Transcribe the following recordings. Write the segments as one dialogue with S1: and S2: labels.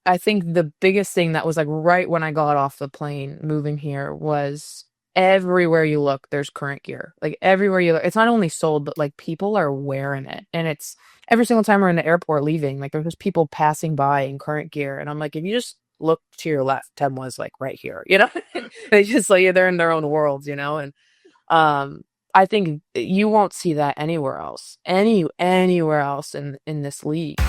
S1: I think the biggest thing that was like right when I got off the plane moving here was everywhere you look, there's current gear. Like everywhere you look, it's not only sold, but like people are wearing it. And it's every single time we're in the airport leaving, like there's just people passing by in current gear. And I'm like, if you just look to your left, Temwa's like right here, you know? They just like they're in their own worlds, you know? And I think you won't see that anywhere else. Anywhere else in this league.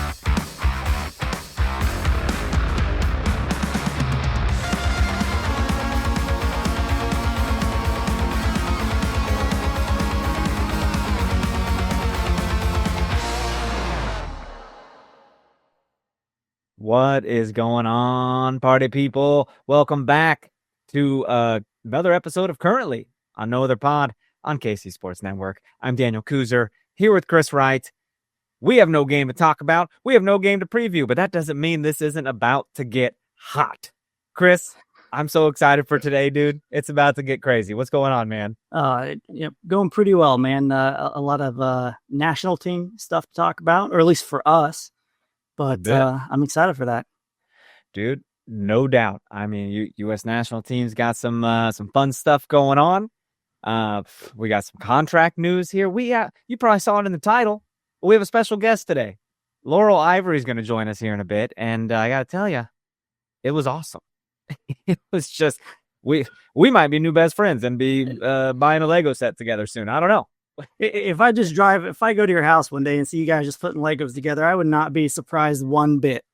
S2: What is going on, party people? Welcome back to another episode of Currently on No Other Pod on KC Sports Network. I'm Daniel Kooser here with Chris Wright. We have no game to talk about. We have no game to preview, but that doesn't mean this isn't about to get hot. Chris, I'm so excited for today, dude. It's about to get crazy. What's going on, man?
S3: Going pretty well, man. A lot of national team stuff to talk about, or at least for us. But I'm excited for that,
S2: dude. No doubt. I mean, U.S. national team's got some fun stuff going on. We got some contract news here. You probably saw it in the title. We have a special guest today. Laurel Ivory is going to join us here in a bit, and I got to tell you, it was awesome. It was just we might be new best friends and be buying a Lego set together soon. I don't know.
S3: If I go to your house one day and see you guys just putting Legos together, I would not be surprised one bit.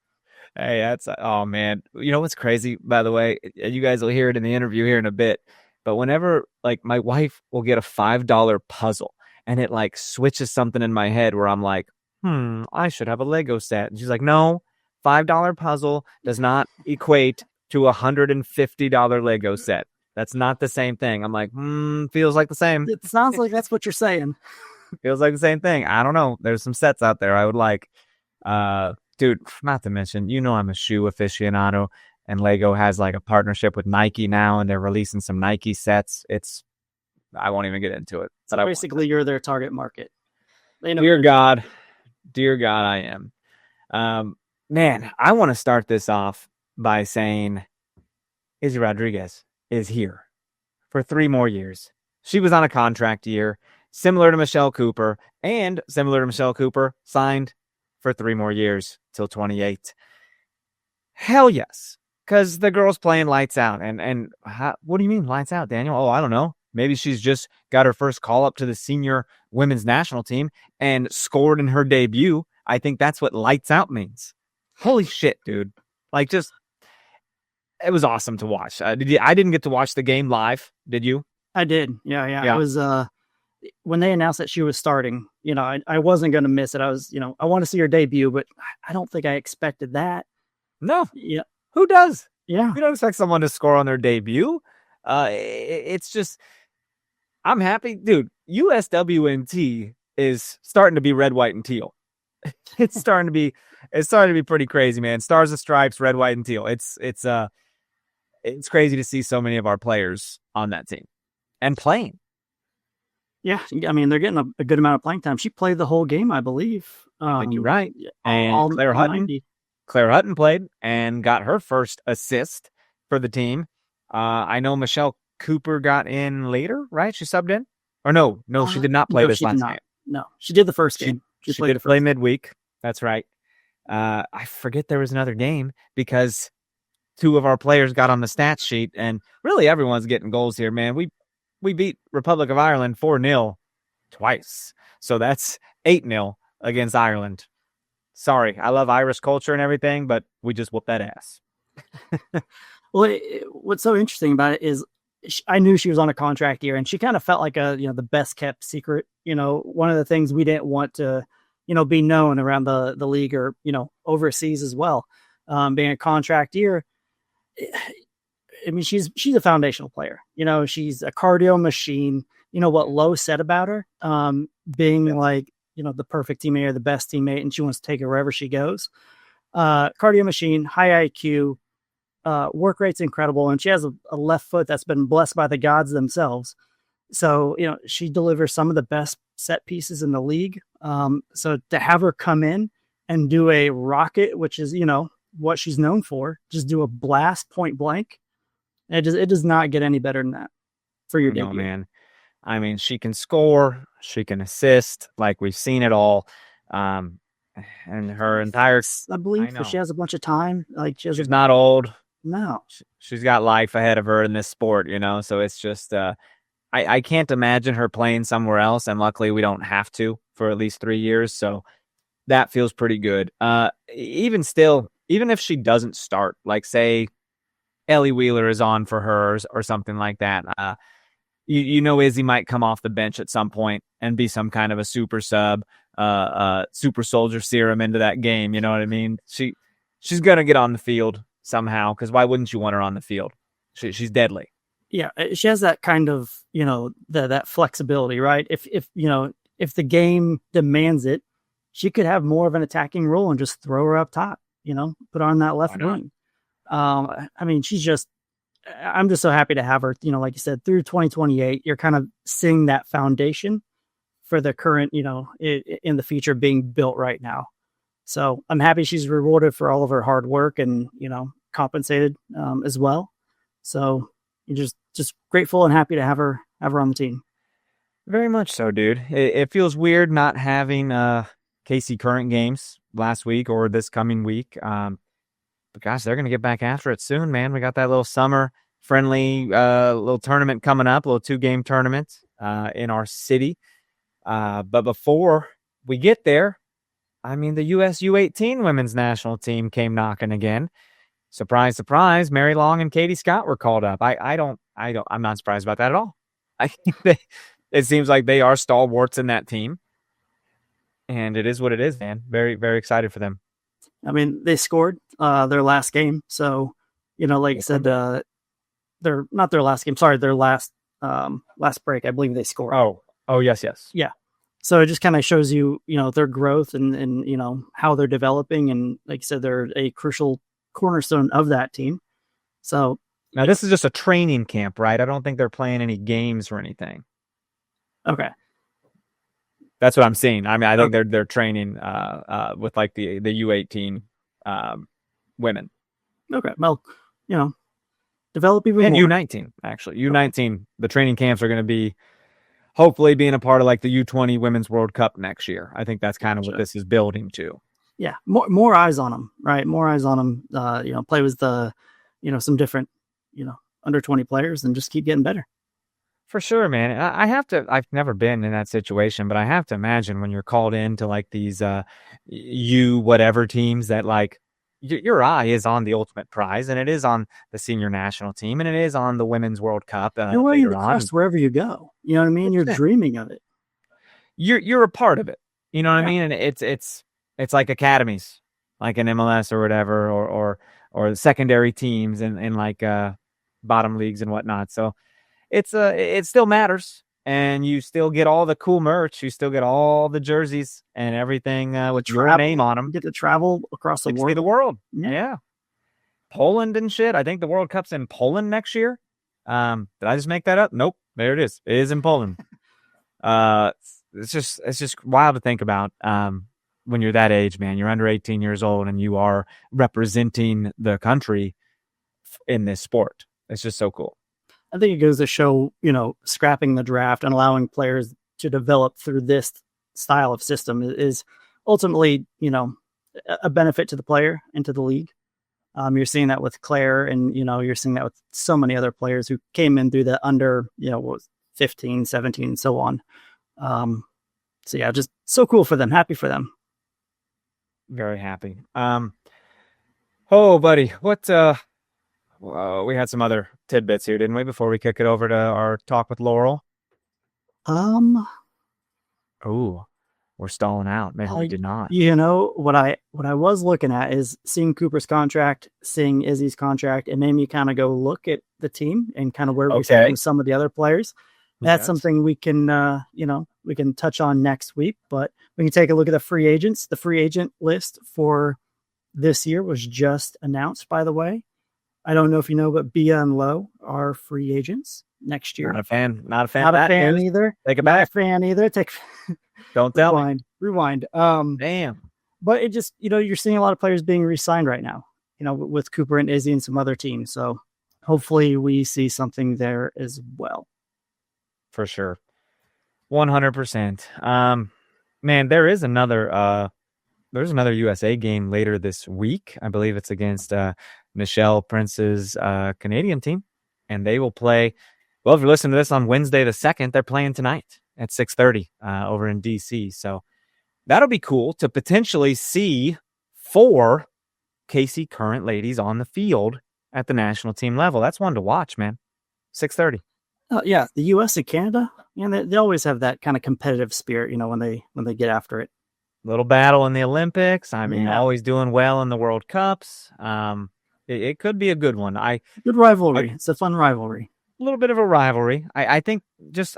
S2: Hey, oh man. You know what's crazy, by the way? You guys will hear it in the interview here in a bit. But whenever like my wife will get a $5 puzzle and it like switches something in my head where I'm like, I should have a Lego set. And she's like, no, $5 puzzle does not equate to a $150 Lego set. That's not the same thing. I'm like, feels like the same.
S3: It sounds like that's what you're saying.
S2: Feels like the same thing. I don't know. There's some sets out there I would like. Dude, not to mention, I'm a shoe aficionado, and Lego has like a partnership with Nike now, and they're releasing some Nike sets. I won't even get into it.
S3: So basically, you're their target market.
S2: Dear God, I am. Man, I want to start this off by saying Izzy Rodriguez is here for 3 more years. She was on a contract year, similar to Michelle Cooper, and similar to Michelle Cooper, signed for 3 more years till 28. Hell yes, because the girl's playing lights out. And what do you mean lights out, Daniel? Oh, I don't know. Maybe she's just got her first call up to the senior women's national team and scored in her debut. I think that's what lights out means. Holy shit, dude. Like, just it was awesome to watch. I didn't get to watch the game live. Did you?
S3: I did. Yeah. I was when they announced that she was starting, I wasn't going to miss it. I was, I want to see her debut, but I don't think I expected that.
S2: No.
S3: Yeah.
S2: Who does?
S3: Yeah.
S2: You don't expect someone to score on their debut. It's just, I'm happy, dude. USWNT is starting to be red, white, and teal. It's starting to be pretty crazy, man. Stars and stripes, red, white, and teal. It's crazy to see so many of our players on that team and playing.
S3: Yeah, I mean, they're getting a good amount of playing time. She played the whole game, I believe.
S2: I think you're right. And Claire Hutton played and got her first assist for the team. I know Michelle Cooper got in later, right? She subbed in? Or no, she did not play this last game.
S3: No, she did the first game.
S2: She did play midweek. That's right. I forget there was another game because 2 of our players got on the stat sheet, and really everyone's getting goals here, man. We beat Republic of Ireland 4-0 twice. So that's 8-0 against Ireland. Sorry, I love Irish culture and everything, but we just whooped that ass.
S3: Well, what's so interesting about it is I knew she was on a contract year, and she kind of felt like the best kept secret. One of the things we didn't want to, be known around the league or, overseas as well. Being a contract year, I mean, she's a foundational player. She's a cardio machine. What Lowe said about her, being like, the perfect teammate or the best teammate, and she wants to take her wherever she goes. Cardio machine, high IQ, work rate's incredible, and she has a left foot that's been blessed by the gods themselves. So, she delivers some of the best set pieces in the league. So to have her come in and do a rocket, which is, what she's known for. Just do a blast point blank. It does not get any better than that for your
S2: No,
S3: debut.
S2: man. I mean, she can score, she can assist, like we've seen it all. And her entire,
S3: I believe,
S2: I know.
S3: she has a bunch of time. Like
S2: She's not old.
S3: No.
S2: She's got life ahead of her in this sport, you know. So it's just, I can't imagine her playing somewhere else, and luckily we don't have to for at least 3 years. So that feels pretty good. Even still, even if she doesn't start, like say Ellie Wheeler is on for hers or something like that. You know, Izzy might come off the bench at some point and be some kind of a super sub, super soldier serum into that game. You know what I mean? She's gonna get on the field somehow, because why wouldn't you want her on the field? She's deadly.
S3: Yeah, she has that kind of, you know, that flexibility, right? If you know, if the game demands it, she could have more of an attacking role and just throw her up top. You know, put her on that left wing. I mean, I'm just so happy to have her, you know, like you said, through 2028, you're kind of seeing that foundation for the current, you know, in the future being built right now. So I'm happy she's rewarded for all of her hard work and, you know, compensated as well. So you're just grateful and happy to have her on the team.
S2: Very much so, dude. It feels weird not having KC Current games last week or this coming week. But gosh, they're going to get back after it soon, man. We got that little summer friendly little tournament coming up, a little 2-game tournament in our city. But before we get there, I mean, the US U18 women's national team came knocking again. Surprise, surprise, Mary Long and Katie Scott were called up. I'm not surprised about that at all. I think it seems like they are stalwarts in that team. And it is what it is, man. Very, very excited for them.
S3: I mean, they scored their last game. So, you know, like I said, they're not their last game. Sorry, their last break. I believe they scored.
S2: Oh, yes.
S3: Yeah. So it just kind of shows you, you know, their growth and, you know, how they're developing. And like you said, they're a crucial cornerstone of that team. So
S2: now this is just a training camp, right? I don't think they're playing any games or anything.
S3: Okay.
S2: That's what I'm seeing. I mean, I think they're training with like the U18 women.
S3: Okay. Well, you know, develop even
S2: and
S3: more.
S2: U19 actually. U19. The training camps are going to be hopefully being a part of like the U20 Women's World Cup next year. I think that's kind of what this is building to.
S3: Yeah, more eyes on them, right? More eyes on them. You know, play with some different, you know, under 20 players and just keep getting better.
S2: For sure, man. I've never been in that situation, but I have to imagine when you're called into like these whatever teams that like your eye is on the ultimate prize, and it is on the senior national team, and it is on the Women's World Cup.
S3: You're wearing the crest wherever you go. You know what I mean? You're dreaming of it.
S2: You're a part of it. You know what I mean? And it's like academies, like an MLS or whatever, or secondary teams and like bottom leagues and whatnot. So it still matters, and you still get all the cool merch. You still get all the jerseys and everything with your name on them.
S3: You get to travel across the world.
S2: See the world. Yeah. Poland and shit. I think the World Cup's in Poland next year. Did I just make that up? Nope. There it is. It is in Poland. It's just wild to think about. When you're that age, man, you're under 18 years old and you are representing the country in this sport. It's just so cool.
S3: I think it goes to show, you know, scrapping the draft and allowing players to develop through this style of system is ultimately, you know, a benefit to the player and to the league. You're seeing that with Claire, and, you know, you're seeing that with so many other players who came in through the under, you know, 15, 17, and so on. So yeah, just so cool for them. Happy for them.
S2: Very happy. Oh, buddy, what? We had some other tidbits here, didn't we? Before we kick it over to our talk with Laurel. Oh, we're stalling out. Man, we did not.
S3: You know what I was looking at is seeing Cooper's contract, seeing Izzy's contract. It made me kind of go look at the team and kind of where we stand with some of the other players. That's something we can, we can touch on next week, but we can take a look at the free agents. The free agent list for this year was just announced, by the way. I don't know if you know, but Bia and Lowe are free agents next year.
S2: Not a fan.
S3: Not a fan either.
S2: Take it back.
S3: Not a fan either.
S2: Don't tell me.
S3: Rewind.
S2: Damn.
S3: But it just, you know, you're seeing a lot of players being re-signed right now. with Cooper and Izzy and some other teams. So hopefully we see something there as well.
S2: For sure. 100%. Man, there's another USA game later this week. I believe it's against Michelle Prince's Canadian team, and they will play. Well, if you're listening to this on Wednesday the 2nd, they're playing tonight at 6:30 over in DC. So that'll be cool to potentially see 4 KC current ladies on the field at the national team level. That's one to watch, man. 6:30.
S3: Yeah, the U.S. and Canada, they always have that kind of competitive spirit, when they get after it.
S2: Little battle in the Olympics. I mean, always doing well in the World Cups. It could be a good one.
S3: Good rivalry. It's a fun rivalry.
S2: A little bit of a rivalry. I think just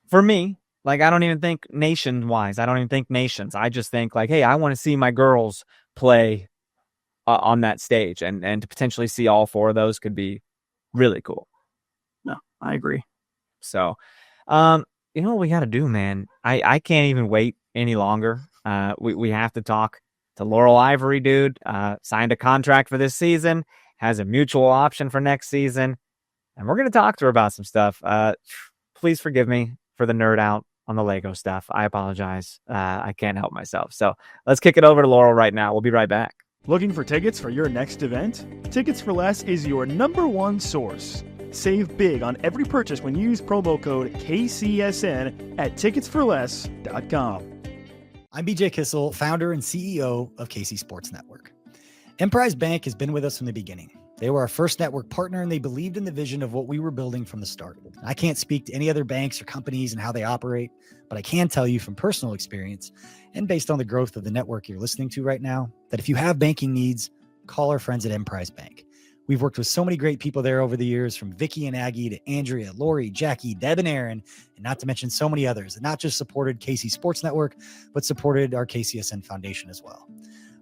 S2: for me, like, I don't even think nation-wise. I don't even think nations. I just think, like, hey, I want to see my girls play on that stage, and to potentially see all 4 of those could be really cool.
S3: No, I agree.
S2: So, what we got to do, man? I can't even wait any longer. We have to talk to Laurel Ivory, dude. Signed a contract for this season, has a mutual option for next season, and we're going to talk to her about some stuff. Please forgive me for the nerd out on the Lego stuff. I apologize. I can't help myself. So let's kick it over to Laurel right now. We'll be right back.
S4: Looking for tickets for your next event? Tickets for Less is your #1 source. Save big on every purchase when you use promo code KCSN at ticketsforless.com.
S5: I'm BJ Kissel, founder and CEO of KC Sports Network. Emprise Bank has been with us from the beginning. They were our first network partner, and they believed in the vision of what we were building from the start. I can't speak to any other banks or companies and how they operate, but I can tell you from personal experience and based on the growth of the network you're listening to right now, that if you have banking needs, call our friends at Emprise Bank. We've worked with so many great people there over the years, from Vicky and Aggie to Andrea, Lori, Jackie, Deb, and Aaron, and not to mention so many others that not just supported KC Sports Network, but supported our KCSN Foundation as well.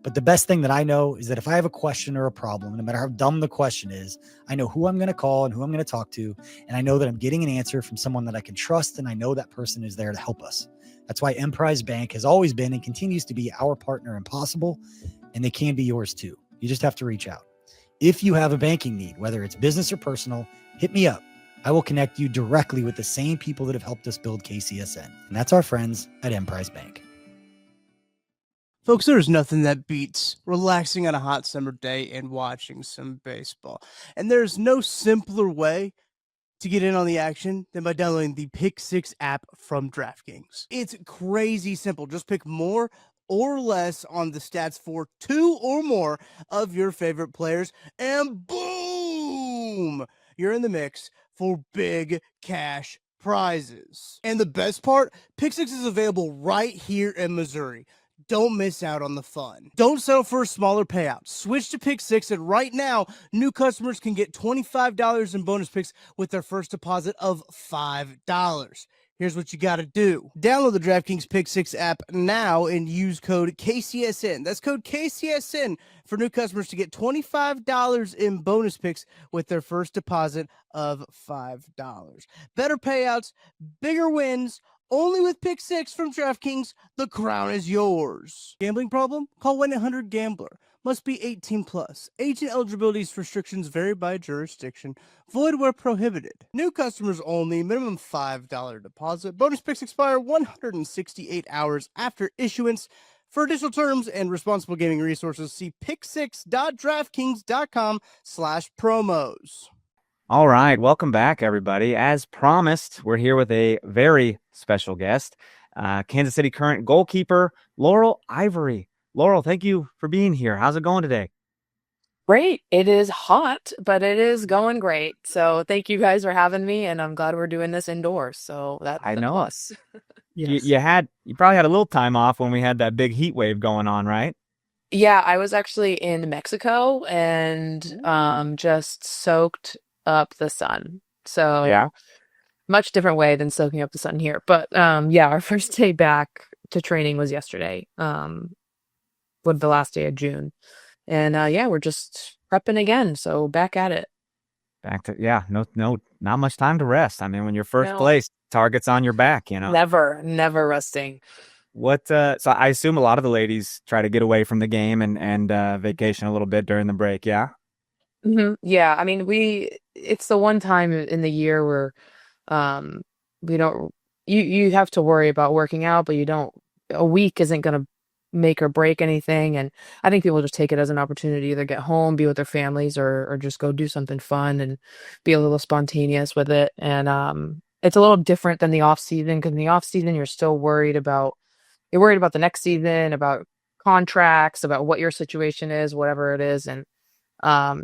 S5: But the best thing that I know is that if I have a question or a problem, no matter how dumb the question is, I know who I'm going to call and who I'm going to talk to. And I know that I'm getting an answer from someone that I can trust. And I know that person is there to help us. That's why Emprise Bank has always been and continues to be our partner in Possible. And they can be yours too. You just have to reach out. If you have a banking need, whether it's business or personal, hit me up. I will connect you directly with the same people that have helped us build KCSN. And that's our friends at Emprise Bank.
S6: Folks, there's nothing that beats relaxing on a hot summer day and watching some baseball. And there's no simpler way to get in on the action than by downloading the Pick 6 app from DraftKings. It's crazy simple. Just pick more or less on the stats for 2 or more of your favorite players, and boom, you're in the mix for big cash prizes. And the best part, Pick 6 is available right here in Missouri. Don't miss out on the fun. Don't settle for a smaller payout. Switch to Pick 6, and right now, new customers can get $25 in bonus picks with their first deposit of $5. Here's what you got to do. Download the DraftKings Pick 6 app now and use code KCSN. That's code KCSN for new customers to get $25 in bonus picks with their first deposit of $5. Better payouts, bigger wins, only with Pick 6 from DraftKings. The crown is yours. Gambling problem? Call 1-800-GAMBLER. Must be 18 plus. Age and eligibility restrictions vary by jurisdiction. Void where prohibited. New customers only. Minimum $5 deposit. Bonus picks expire 168 hours after issuance. For additional terms and responsible gaming resources, see pick6.draftkings.com/promos.
S2: All right. Welcome back, everybody. As promised, we're here with a very special guest, Kansas City current goalkeeper, Laurel Ivory. Laurel, thank you for being here. How's it going today?
S1: Great. It is hot, but it is going great. So thank you guys for having me, and I'm glad we're doing this indoors. So that's
S2: I know
S1: us.
S3: Yes.
S2: You probably had a little time off when we had that big heat wave going on, right?
S1: Yeah, I was actually in Mexico and just soaked up the sun. So
S2: Yeah.
S1: much different way than soaking up the sun here. But yeah, our first day back to training was yesterday. With the last day of June. And yeah, we're just prepping again. So back at it.
S2: No, not much time to rest. I mean, when you're first
S1: No.
S2: place, target's on your back, you know.
S1: Never resting.
S2: So I assume a lot of the ladies try to get away from the game and vacation a little bit during the break. Yeah.
S1: Yeah, I mean, it's the one time in the year where um we don't you have to worry about working out, but you don't a week isn't gonna make or break anything. And I think people just take it as an opportunity to either get home, be with their families, or just go do something fun and be a little spontaneous with it. And it's a little different than the off season, because in the off season you're worried about the next season, about contracts, about what your situation is, whatever it is. And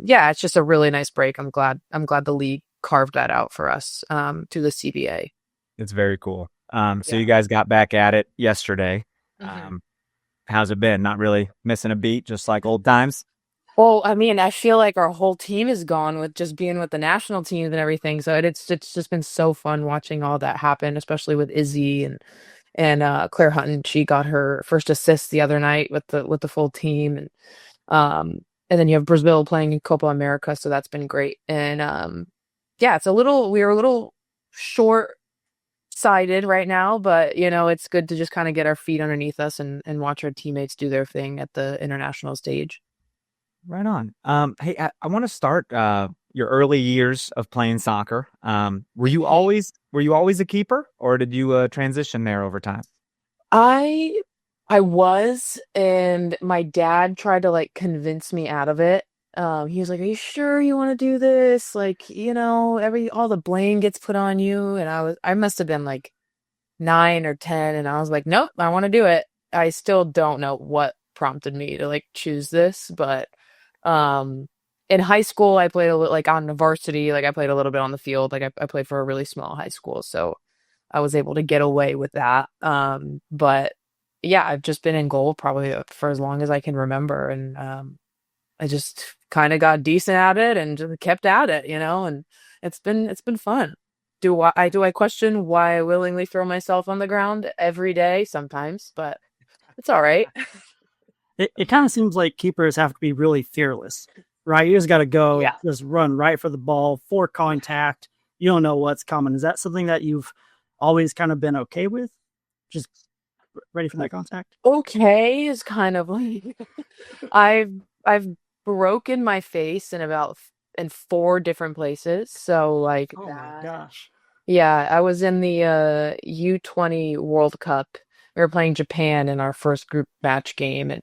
S1: yeah, it's just a really nice break. I'm glad the league carved that out for us to the CBA.
S2: It's very cool. So
S1: Yeah.
S2: you guys got back at it yesterday.
S1: Mhm.
S2: How's it been? Not really missing a beat, just like old times.
S1: Well, I mean, I feel like our whole team is gone with just being with the national teams and everything. So it's just been so fun watching all that happen, especially with Izzy and Claire Hutton. She got her first assist the other night with the full team. And then you have Brazil playing in Copa America, so that's been great. And yeah, we were a little short sided right now, but it's good to just kind of get our feet underneath us and watch our teammates do their thing at the international stage.
S2: Right on. Hey, I want to start your early years of playing soccer. Were you always a keeper, or did you transition there over time?
S1: I I was, and my dad tried to like convince me out of it. He was like, "Are you sure you want to do this? Like, every all the blame gets put on you." And I must have been like 9 or 10, and I was like, "Nope, I want to do it." I still don't know what prompted me to like choose this, but um, in high school, I played a little like on the varsity, like I played a little bit on the field, like I played for a really small high school, so I was able to get away with that. But yeah, I've just been in goal probably for as long as I can remember, and I just kind of got decent at it and just kept at it, and it's been fun. Do I question why I willingly throw myself on the ground every day? Sometimes, but it's all right.
S3: It kind of seems like keepers have to be really fearless, right? You just got to go,
S1: Yeah.
S3: just run right for the ball, for contact. You don't know what's coming. Is that something that you've always kind of been okay with? Just ready for that contact?
S1: Okay is kind of like I've I've broken my face in 4 different places. So like
S3: Oh my
S1: that.
S3: gosh.
S1: Yeah, I was in the U20 World Cup. We were playing Japan in our first group match game, and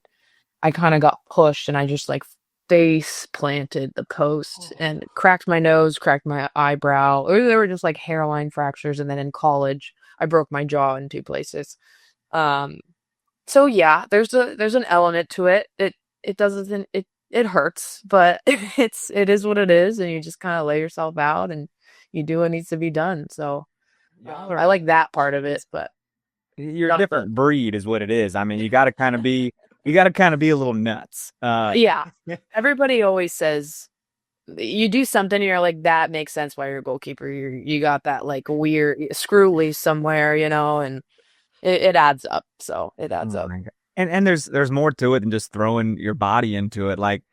S1: I kind of got pushed, and I just like face planted the post and cracked my nose, cracked my eyebrow. Or there were just like hairline fractures, and then in college, I broke my jaw in 2 places. Um, so yeah, there's an element to it. It doesn't it hurts, but it is what it is, and you just kind of lay yourself out and you do what needs to be done. So I like that part of it, but
S2: You're a
S1: not
S2: different breed, is what it is. I mean, you got to kind of be a little nuts.
S1: yeah. Everybody always says you do something and you're like, that makes sense why you're a goalkeeper. You got that like weird screw loose somewhere, and it adds up. So it
S2: Oh
S1: adds up.
S2: my God. And there's more to it than just throwing your body into it. Like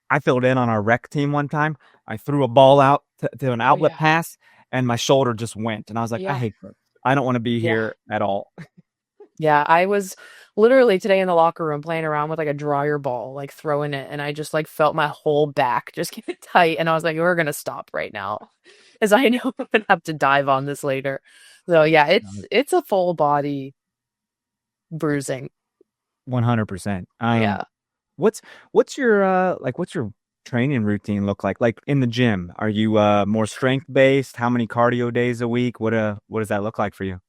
S2: I filled in on our rec team one time. I threw a ball out to an
S1: Oh
S2: outlet
S1: yeah.
S2: pass, and my shoulder just went. And I was like, I
S1: Yeah.
S2: hate this. I don't want to be
S1: Yeah.
S2: here at all.
S1: Yeah. I was literally today in the locker room playing around with like a dryer ball, like throwing it, and I just like felt my whole back just get tight, and I was like, we're gonna stop right now. As I know I'm gonna have to dive on this later. So yeah, it's a full body bruising.
S2: 100%.
S1: Yeah.
S2: What's what's your training routine look like? Like in the gym, are you more strength based? How many cardio days a week? What does that look like for you?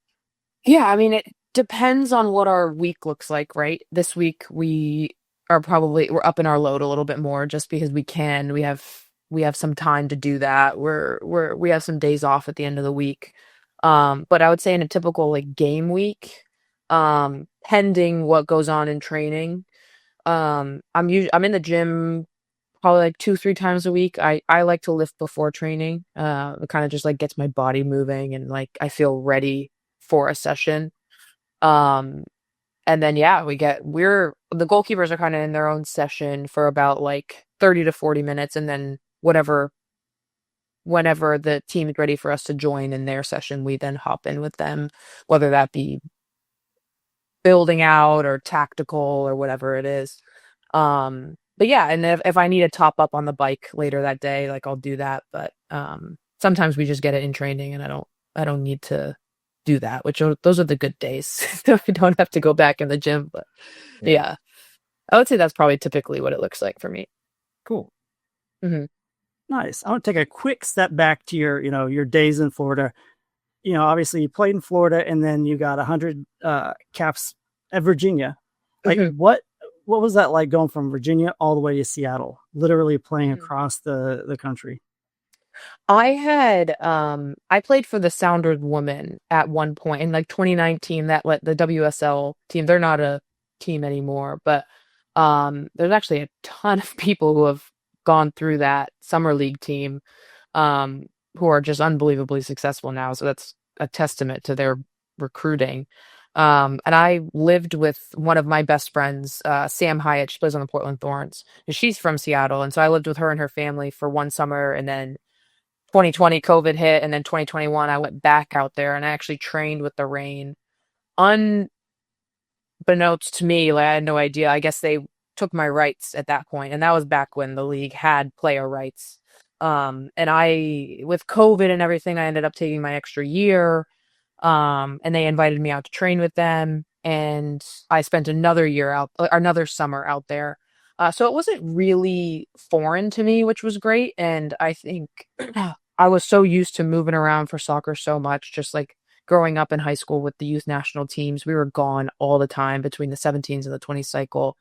S1: Yeah, I mean, it depends on what our week looks like, right? This week we're up in our load a little bit more just because we can. We have some time to do that. We have some days off at the end of the week. But I would say in a typical like game week, pending what goes on in training, I'm in the gym probably like 2, 3 times a week. I like to lift before training. It kind of just like gets my body moving and like I feel ready for a session. Um, and then yeah, we're the goalkeepers are kind of in their own session for about like 30 to 40 minutes, and then whenever the team is ready for us to join in their session, we then hop in with them, whether that be building out or tactical or whatever it is. But yeah, and if I need to top up on the bike later that day, like I'll do that. But sometimes we just get it in training, and I don't need to do that. Those are the good days. So I don't have to go back in the gym. But yeah, I would say that's probably typically what it looks like for me.
S2: Cool.
S1: Mm-hmm.
S3: Nice. I want to take a quick step back to your days in Florida. Obviously you played in Florida, and then you got 100 caps at Virginia. Like what was that like going from Virginia all the way to Seattle, literally playing across the country?
S1: I played for the Sounders women at one point in like 2019, that the WSL team. They're not a team anymore, but there's actually a ton of people who have gone through that summer league team, who are just unbelievably successful now. So that's a testament to their recruiting. And I lived with one of my best friends, Sam Hyatt. She plays on the Portland Thorns, and she's from Seattle. And so I lived with her and her family for one summer, and then 2020 COVID hit, and then 2021 I went back out there and I actually trained with the Reign. Unbeknownst to me, like I had no idea. I guess they took my rights at that point, and that was back when the league had player rights. And with COVID and everything, I ended up taking my extra year. And they invited me out to train with them, and I spent another summer out there. So it wasn't really foreign to me, which was great. And I think I was so used to moving around for soccer so much, just like growing up in high school with the youth national teams. We were gone all the time between the 17s and the 20 cycle.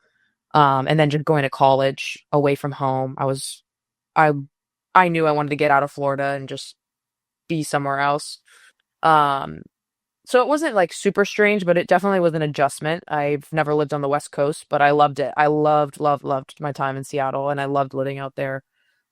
S1: And then just going to college away from home. I knew I wanted to get out of Florida and just be somewhere else. So it wasn't like super strange, but it definitely was an adjustment. I've never lived on the West Coast, but I loved it. I loved my time in Seattle, and I loved living out there.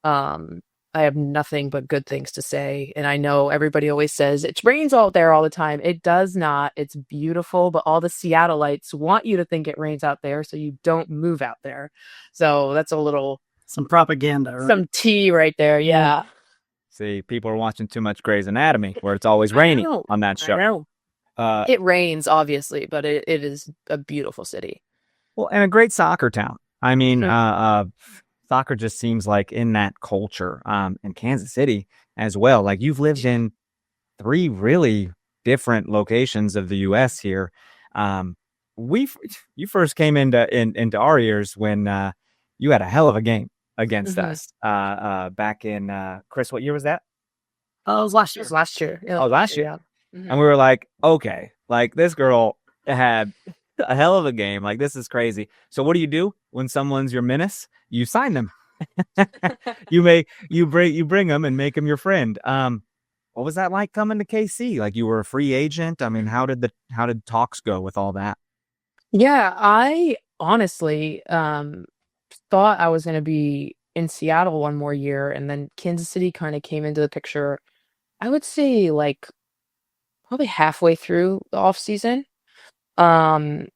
S1: I have nothing but good things to say. And I know everybody always says it rains out there all the time. It does not. It's beautiful, but all the Seattleites want you to think it rains out there, so you don't move out there. So that's a little
S3: some propaganda, right?
S1: Some tea right there. Yeah.
S2: See, people are watching too much Grey's Anatomy, where it's always raining on that show.
S1: I know. It rains, obviously, but it is a beautiful city.
S2: Well, and a great soccer town. I mean, soccer just seems like in that culture, in Kansas City as well. Like you've lived in 3 really different locations of the U.S. here. You first came into our ears when you had a hell of a game against us back in Chris. What year was that?
S3: Oh, it was last year.
S1: Last year.
S2: Oh, last year.
S1: Yeah. Mm-hmm.
S2: And we were like, okay, like this girl had a hell of a game. Like this is crazy. So what do you do when someone's your menace? You sign them. you bring them and make them your friend. What was that like coming to KC? Like you were a free agent. I mean, how did talks go with all that?
S1: Yeah, I honestly thought I was going to be in Seattle one more year, and then Kansas City kind of came into the picture. I would say like probably halfway through the off season. And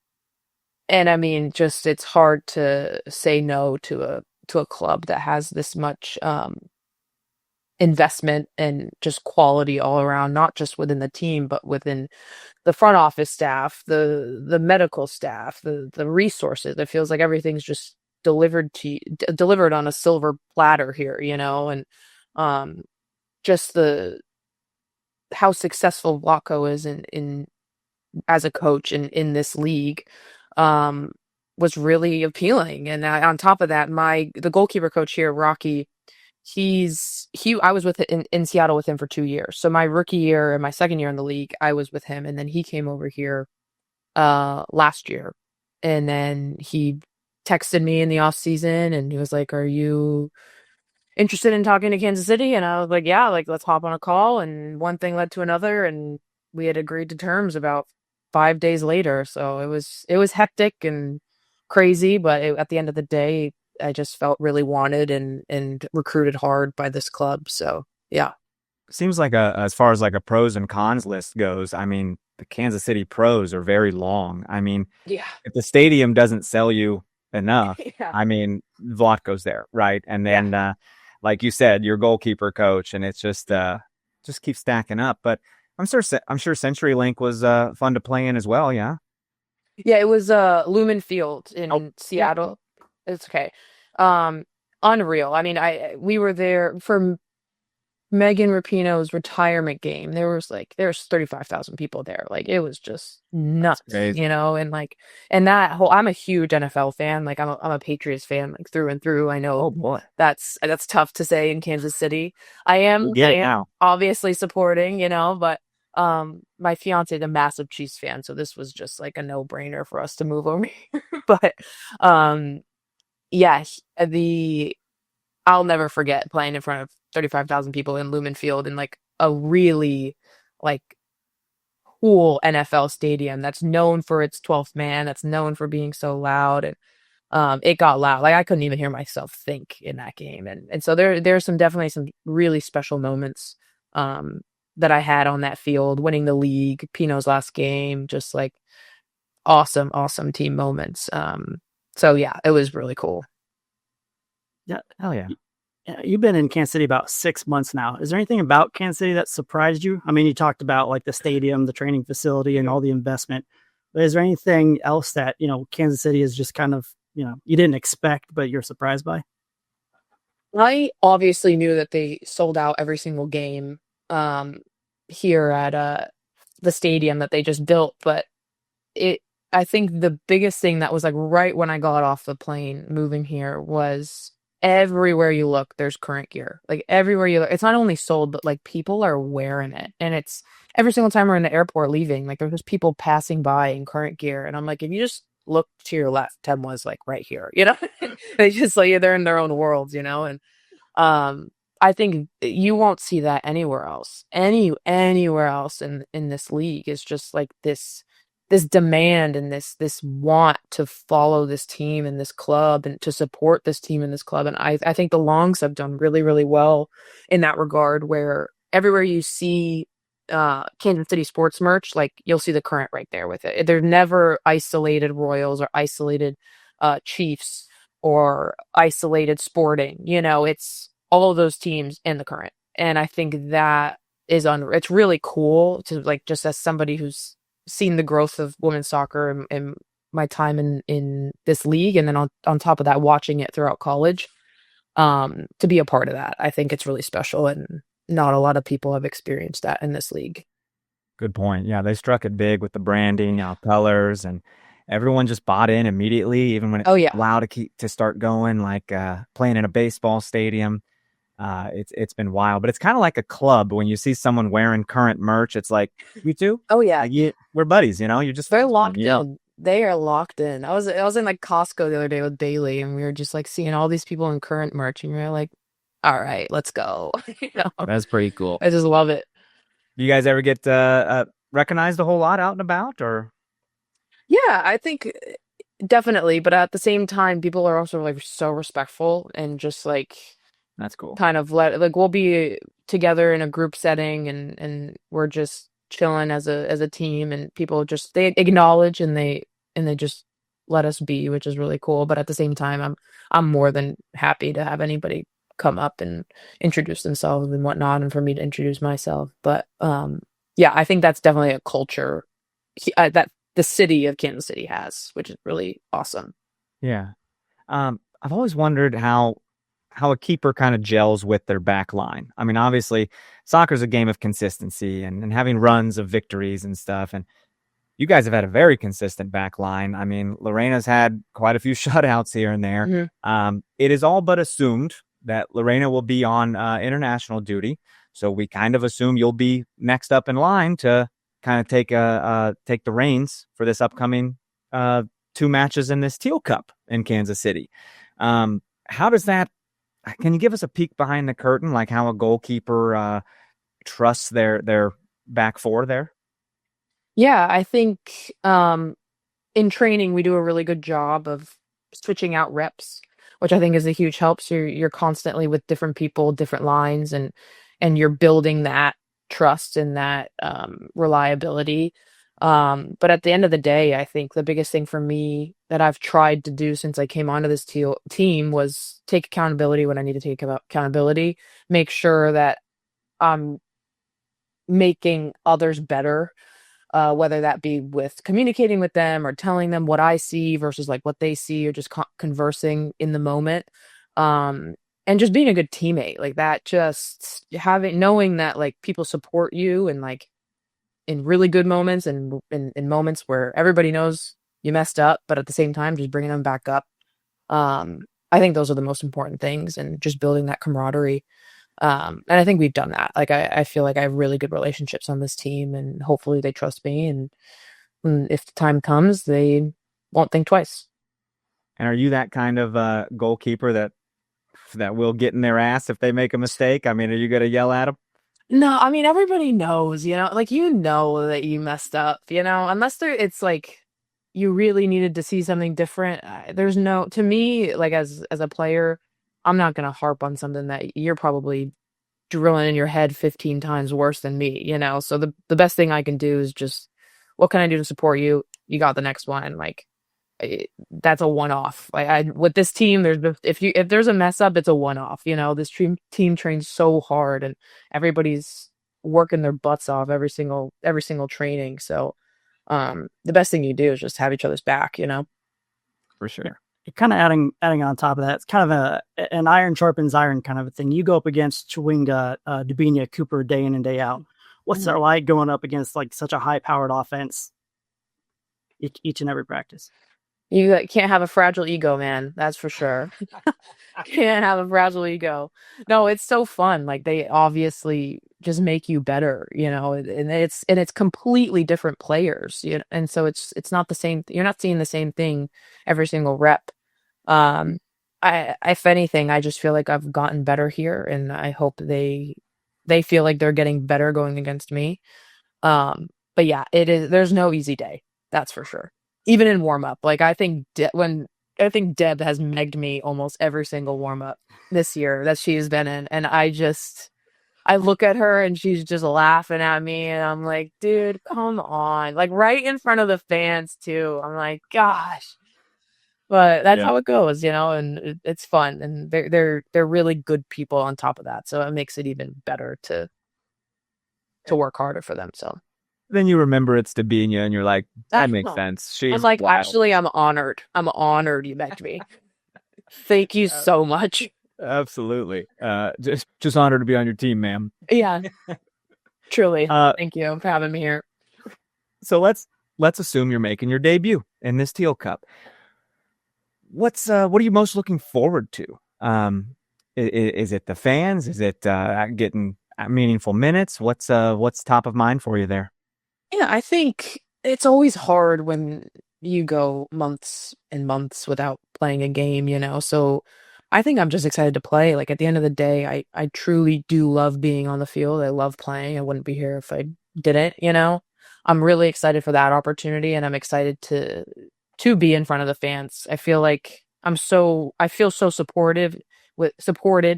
S1: I mean, just it's hard to say no to a club that has this much investment and just quality all around, not just within the team, but within the front office staff, the medical staff, the resources. It feels like everything's just delivered on a silver platter here, and just how successful Vlatko is in as a coach in this league was really appealing. And on top of that, the goalkeeper coach here, Rocky, I was in Seattle with him for 2 years. So my rookie year and my second year in the league, I was with him, and then he came over here last year, and then he texted me in the off season, and he was like, "Are you interested in talking to Kansas City?" And I was like, "Yeah, like let's hop on a call." And one thing led to another, and we had agreed to terms about 5 days later. So it was hectic and crazy, but at the end of the day, I just felt really wanted and recruited hard by this club. So yeah.
S2: Seems like as far as like a pros and cons list goes, I mean, the Kansas City pros are very long. I mean,
S1: Yeah.
S2: if the stadium doesn't sell you enough,
S1: Yeah.
S2: I mean, Vlatko's there, right? And then, like you said, your goalkeeper coach, and it's just keeps stacking up. But I'm sure CenturyLink was fun to play in as well. Yeah.
S1: Yeah, it was Lumen Field
S2: Oh,
S1: in
S2: yeah.
S1: Seattle. It's okay. Um, Unreal. I mean, we were there for Megan Rapinoe's retirement game. There was 35,000 people there. Like it was just
S2: That's
S1: nuts,
S2: crazy.
S1: and like and that whole I'm a huge NFL fan. Like I'm a Patriots fan like through and through. I know
S2: Oh boy,
S1: that's tough to say in Kansas City.
S2: we
S1: I
S2: get it
S1: am
S2: now.
S1: obviously supporting, but my fiance is a massive Chiefs fan, so this was just like a no-brainer for us to move over here. But um yeah, the I'll never forget playing in front of 35,000 people in Lumen Field in like a really like cool NFL stadium that's known for its 12th man, that's known for being so loud. And it got loud. Like I couldn't even hear myself think in that game. And so there's definitely some really special moments um that I had on that field, winning the league, Pino's last game, just like awesome team moments. So yeah, it was really cool.
S3: Yeah.
S2: Hell yeah.
S3: You've been in Kansas City about 6 months now. Is there anything about Kansas City that surprised you? I mean, you talked about like the stadium, the training facility, and all the investment. But is there anything else that, Kansas City is just kind of, you didn't expect, but you're surprised by?
S1: I obviously knew that they sold out every single game um here at the stadium that they just built, but it I think the biggest thing that was like right when I got off the plane moving here was everywhere you look there's current gear. Like everywhere you look, it's not only sold but like people are wearing it. And it's every single time we're in the airport leaving, like there's just people passing by in current gear, and I'm like, if you just look to your left, Temwa's like right here, they just like they're in their own worlds, and um, I think you won't see that anywhere else. Anywhere else in this league is just like this demand and this want to follow this team and this club and to support this team and this club. And I think the Longs have done really, really well in that regard, where everywhere you see Kansas City sports merch, like you'll see the Current right there with it. They're never isolated Royals or isolated Chiefs or isolated Sporting. It's all of those teams in the Current. And I think that it's really cool to like, just as somebody who's seen the growth of women's soccer and my time in this league, and then on top of that watching it throughout college, to be a part of that. I think it's really special, and not a lot of people have experienced that in this league.
S2: Good point. Yeah, they struck it big with the branding, colors, and everyone just bought in immediately, even when it
S1: Oh yeah.
S2: allowed to start going, like playing in a baseball stadium. It's been wild, but it's kind of like a club. When you see someone wearing Current merch, it's like, you too?
S1: Oh yeah.
S2: Like, we're buddies, You're just
S1: They're locked
S2: yeah.
S1: in. They are locked in. I was in like Costco the other day with Bailey, and we were just like seeing all these people in Current merch, and we were like, all right, let's go.
S2: That's pretty cool.
S1: I just love it.
S2: Do you guys ever get recognized a whole lot out and about, or?
S1: Yeah, I think definitely, but at the same time, people are also like so respectful and just like
S2: That's cool.
S1: kind of like we'll be together in a group setting, and we're just chilling as a team, and people just they acknowledge and they just let us be, which is really cool. But at the same time, I'm more than happy to have anybody come up and introduce themselves and whatnot, and for me to introduce myself. But yeah, I think that's definitely a culture that the city of Kansas City has, which is really awesome.
S2: Yeah. I've always wondered how a keeper kind of gels with their back line. I mean, obviously, soccer's a game of consistency and having runs of victories and stuff. And you guys have had a very consistent back line. I mean, Lorena's had quite a few shutouts here and there.
S1: Mm-hmm.
S2: It is all but assumed that Lorena will be on international duty. So we kind of assume you'll be next up in line to kind of take the reins for this upcoming 2 matches in this Teal Cup in Kansas City. How does that? Can you give us a peek behind the curtain, like how a goalkeeper trusts their back four there?
S1: Yeah, I think in training we do a really good job of switching out reps, which I think is a huge help. So you're constantly with different people, different lines, and you're building that trust and that reliability. But at the end of the day, I think the biggest thing for me that I've tried to do since I came onto this team was take accountability when I need to take accountability, make sure that I'm making others better. whether that be with communicating with them or telling them what I see versus like what they see, or just conversing in the moment. And just being a good teammate, like that, just knowing that like people support you, and like in really good moments, and in moments where everybody knows you messed up, but at the same time, just bringing them back up. I think those are the most important things, and just building that camaraderie. And I think we've done that. Like, I feel like I have really good relationships on this team, and hopefully they trust me. And if the time comes, they won't think twice.
S2: And are you that kind of goalkeeper that will get in their ass if they make a mistake? I mean, are you going to yell at them?
S1: No, I mean, everybody knows, like, that you messed up, unless it's like you really needed to see something different. There's no, to me, like, as a player, I'm not going to harp on something that you're probably drilling in your head 15 times worse than me, So the best thing I can do is just, what can I do to support you? You got the next one. Like, that's a one-off. Like, with this team, if there's a mess up, it's a one-off. This team trains so hard, and everybody's working their butts off every single training. So, the best thing you do is just have each other's back.
S2: For sure.
S3: Kind of adding on top of that, it's kind of an iron sharpens iron kind of a thing. You go up against Chewinga, Dubina, Cooper day in and day out. What's it like going up against like such a high-powered offense each and every practice?
S1: You can't have a fragile ego, man. That's for sure. Can't have a fragile ego. No, it's so fun. Like, they obviously just make you better, and it's completely different players, and so it's not the same. You're not seeing the same thing every single rep. If anything, I just feel like I've gotten better here, and I hope they feel like they're getting better going against me. But yeah, there's no easy day. That's for sure. Even in warm up, like, I think Deb has megged me almost every single warm up this year that she's been in, and I look at her and she's just laughing at me, and I'm like, dude, come on, like, right in front of the fans too. I'm like, gosh, but that's how it goes, and it's fun, and they're really good people on top of that, so it makes it even better to work harder for them. So.
S2: Then you remember it's Dabinia, and you're like, that makes sense.
S1: I'm like, wild. Actually, I'm honored. I'm honored you met me. Thank you so much.
S2: Absolutely. Just honored to be on your team, ma'am.
S1: Yeah. Truly. Thank you for having me here.
S2: So let's assume you're making your debut in this Teal Cup. What are you most looking forward to? Is it the fans? Is it getting meaningful minutes? What's top of mind for you there?
S1: Yeah, I think it's always hard when you go months and months without playing a game, So I think I'm just excited to play. Like, at the end of the day, I truly do love being on the field. I love playing. I wouldn't be here if I didn't, I'm really excited for that opportunity, and I'm excited to be in front of the fans. I feel like I feel so supported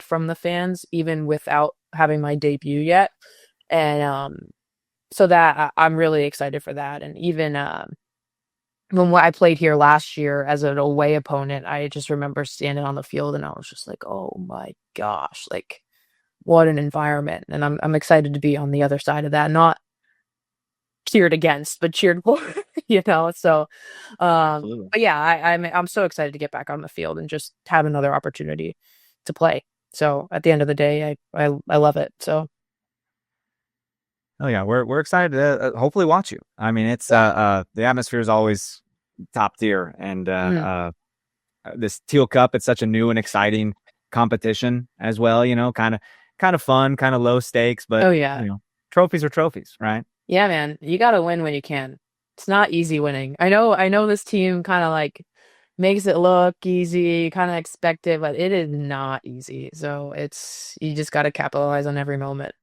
S1: from the fans, even without having my debut yet. And so that I'm really excited for that. And even when I played here last year as an away opponent, I just remember standing on the field and I was just like, oh my gosh, like, what an environment. And I'm excited to be on the other side of that, not cheered against, but cheered for, So, but yeah, I'm so excited to get back on the field and just have another opportunity to play. So at the end of the day, I love it. So.
S2: Oh yeah, we're excited to hopefully watch you. I mean, it's the atmosphere is always top tier, and this Teal Cup, it's such a new and exciting competition as well. Kind of fun, kind of low stakes, but trophies are trophies, right?
S1: Yeah, man, you got to win when you can. It's not easy winning. I know this team kind of like makes it look easy, kind of expect it, but it is not easy. So you just got to capitalize on every moment.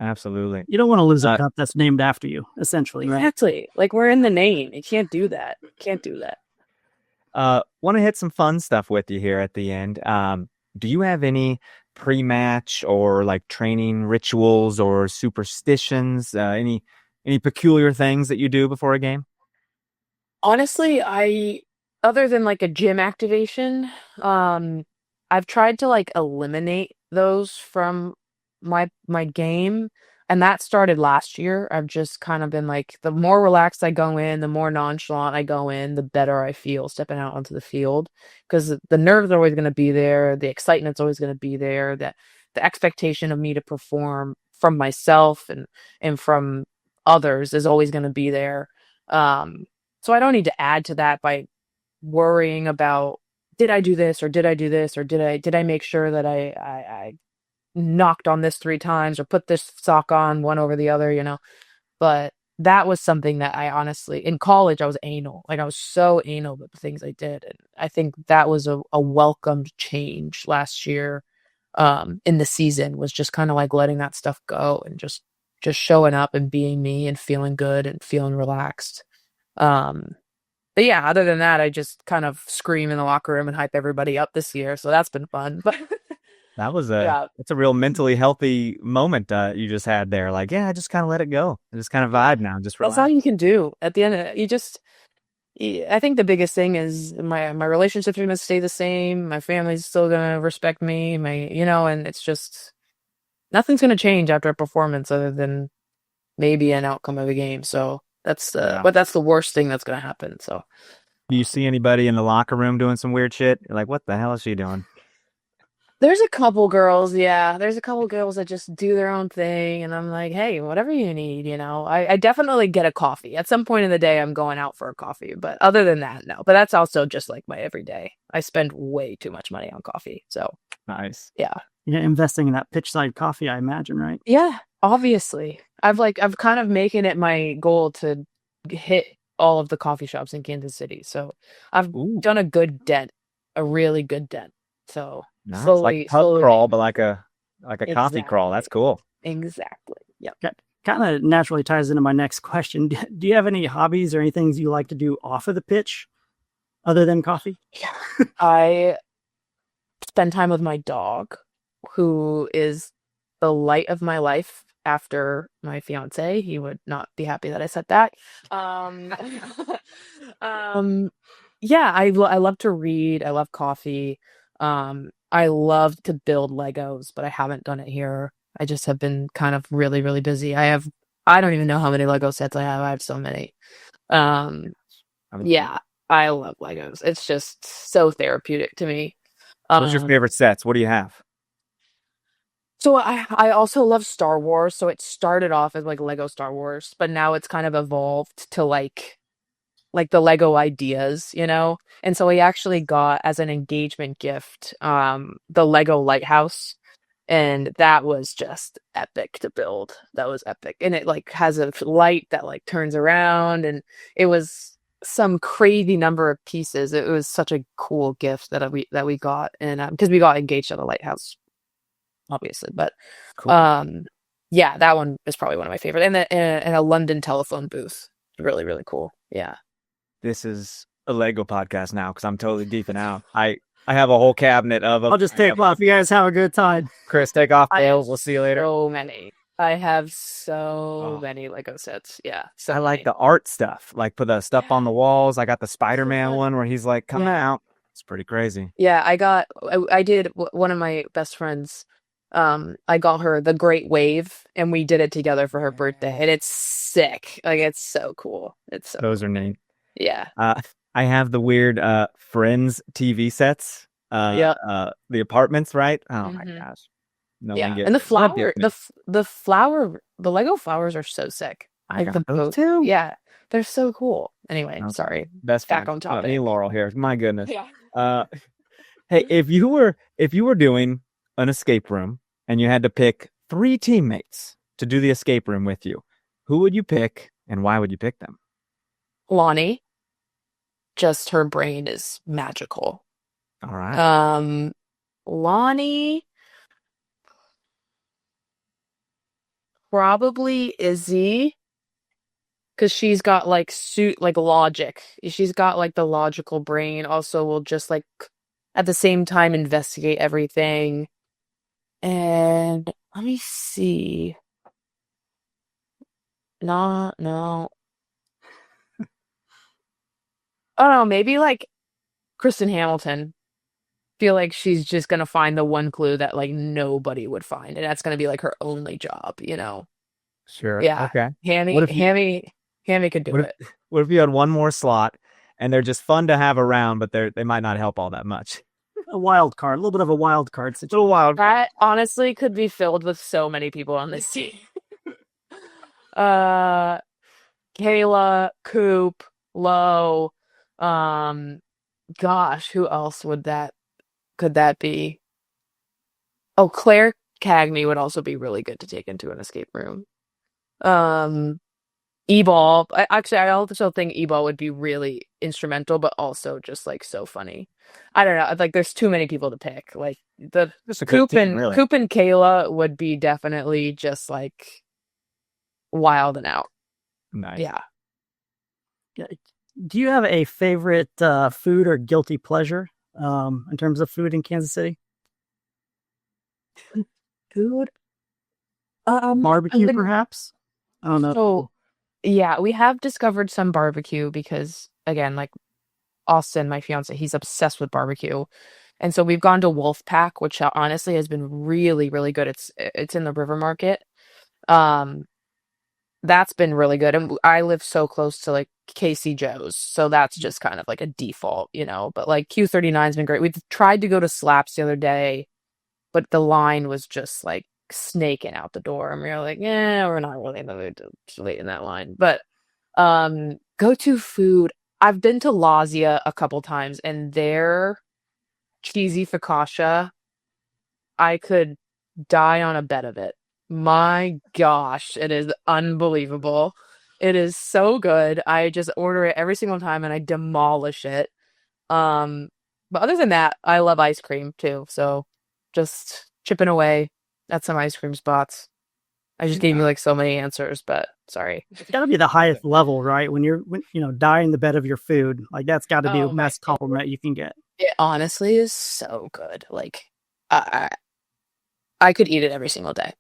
S2: Absolutely.
S3: You don't want to lose a cup that's named after you, essentially, right?
S1: Exactly. Like, we're in the name. You can't do that.
S2: Want to hit some fun stuff with you here at the end. Do you have any pre-match or like training rituals or superstitions? Any peculiar things that you do before a game?
S1: Honestly, other than like a gym activation, I've tried to like eliminate those from my game. And that started last year. I've just kind of been like, the more relaxed I go in, the more nonchalant I go in, the better I feel stepping out onto the field. Because the nerves are always going to be there. The excitement's always going to be there. That the expectation of me to perform from myself and from others is always going to be there. So I don't need to add to that by worrying about, did I do this or did I do this or did I make sure that I knocked on this 3 times or put this sock on one over the other, but that was something that I honestly, in college, I was anal. Like I was so anal with the things I did. And I think that was a welcomed change last year, in the season, was just kind of like letting that stuff go and just showing up and being me and feeling good and feeling relaxed. But yeah, other than that, I just kind of scream in the locker room and hype everybody up this year. So that's been fun. But yeah,
S2: it's a real mentally healthy moment you just had there. Like, yeah, I just kind of let it go. I just kind of vibe now. Just
S1: that's all
S2: relax.
S1: you can do at the end of it. I think the biggest thing is my relationships are going to stay the same. My family's still going to respect me. And it's just, nothing's going to change after a performance other than maybe an outcome of a game. So that's the worst thing that's going to happen. So
S2: Do you see anybody in the locker room doing some weird shit? You're like, what the hell is she doing?
S1: there's a couple girls, yeah. There's a couple girls that just do their own thing, and I'm like, hey, whatever you need, I definitely get a coffee. At some point in the day, I'm going out for a coffee, but other than that, no. But that's also just like my everyday. I spend way too much money on coffee, so
S2: Nice.
S1: yeah.
S3: Yeah, investing in that pitch side coffee, I imagine, right?
S1: Yeah, obviously. I've kind of making it my goal to hit all of the coffee shops in Kansas City. So I've
S2: Ooh,
S1: done a good dent, a really good dent. So
S2: nice. Like
S1: slowly,
S2: pub
S1: slowly.
S2: crawl, but like a coffee crawl. That's
S1: Exactly.
S2: cool.
S1: Exactly. Yep.
S3: Kind of naturally ties into my next question. Do you have any hobbies or any things you like to do off of the pitch other than coffee?
S1: Yeah. I spend time with my dog, who is the light of my life after my fiance. He would not be happy that I said that. Um, yeah, I love to read. I love coffee. I love to build Legos, but I haven't done it here. I just have been kind of really, really busy. I don't even know how many Lego sets I have. I have so many. Um, yeah, I love Legos. It's just so therapeutic to me.
S2: What's your favorite sets? What do you have?
S1: So I also love Star Wars. So it started off as like Lego Star Wars, but now it's kind of evolved to like the Lego ideas. And so we actually got, as an engagement gift, the Lego lighthouse, and that was just epic to build. That was epic. And it like has a light that like turns around, and it was some crazy number of pieces. It was such a cool gift that we got, and because we got engaged at a lighthouse, obviously. But
S2: Cool.
S1: yeah, that one is probably one of my favorite. And a London telephone booth. Really, really cool. Yeah.
S2: This is a Lego podcast now because I'm totally deeping out. I have a whole cabinet of them.
S3: I'll just take off. You guys have a good time.
S2: Chris, take off.
S1: I have
S2: We'll see you later.
S1: So many. I have so many Lego sets. Yeah. So
S2: I like
S1: many.
S2: the art stuff, like put the stuff on the walls. I got the Spider-Man one where he's like coming out. It's pretty crazy.
S1: Yeah, I did one of my best friends. I got her the Great Wave, and we did it together for her birthday, and it's sick. Like, it's so cool. It's so
S2: Those are neat.
S1: Yeah.
S2: I have the weird Friends TV sets. The apartments, right? Oh my gosh. No
S1: Yeah.
S2: one gets
S1: And the
S2: it. Love
S1: flower,
S2: Disney.
S1: the Lego flowers are so sick.
S2: I
S1: Like
S2: got
S1: the
S2: those
S1: both.
S2: too.
S1: Yeah. They're so cool. Anyway,
S2: Okay.
S1: sorry.
S2: Best
S1: Back
S2: friend.
S1: on
S2: Me and
S1: topic.
S2: Laurel here. My goodness.
S1: Yeah.
S2: Hey, if you were doing an escape room and you had to pick 3 teammates to do the escape room with you, who would you pick and why would you pick them?
S1: Lonnie, just her brain is magical.
S2: All right.
S1: Lonnie, probably Izzy, because she's got like logic. She's got like the logical brain. Also, will just like at the same time investigate everything. And let me see. No. Oh no, maybe like Kristen Hamilton. Feel like she's just gonna find the one clue that like nobody would find, and that's gonna be like her only job.
S2: Sure.
S1: Yeah.
S2: Okay.
S1: Hammy,
S2: What if you-
S1: Hammy could do
S2: What
S1: it.
S2: what if you had one more slot and they're just fun to have around, but they might not help all that much?
S3: A wild card, a little bit of a wild card situation.
S2: Little wild.
S1: That honestly could be filled with so many people on this team. uh, Kayla, Coop, Lowe, gosh, who else could that be? Oh, Claire Cagney would also be really good to take into an escape room. E-ball. I also think E-ball would be really instrumental, but also just like so funny. I don't know. Like, there's too many people to pick. Like
S2: Just a good team, really.
S1: Coop and Kayla would be definitely just like wild and out.
S2: Nice.
S1: Yeah.
S3: Do you have a favorite food or guilty pleasure in terms of food in Kansas City?
S1: Food.
S3: Barbecue, perhaps? I don't know.
S1: So, yeah, we have discovered some barbecue because, again, like Austin, my fiance, he's obsessed with barbecue. And so we've gone to Wolfpack, which honestly has been really, really good. It's in the River Market. That's been really good. And I live so close to like Casey Joe's, so that's just kind of like a default, But like Q39's been great. We tried to go to Slaps the other day, but the line was just like snaking out the door, and we were like, yeah, we're not really in the mood to wait in that line. But go-to food, I've been to Lazia a couple times, and their cheesy focaccia, I could die on a bed of it. My gosh, it is unbelievable. It is so good. I just order it every single time and I demolish it. But other than that, I love ice cream too. So just chipping away at some ice cream spots. I just gave you like so many answers, but sorry.
S3: It's got to be the highest level, right? When you're dying the bed of your food, like that's got to be
S1: Oh,
S3: the best compliment you can get.
S1: It honestly is so good. Like I could eat it every single day.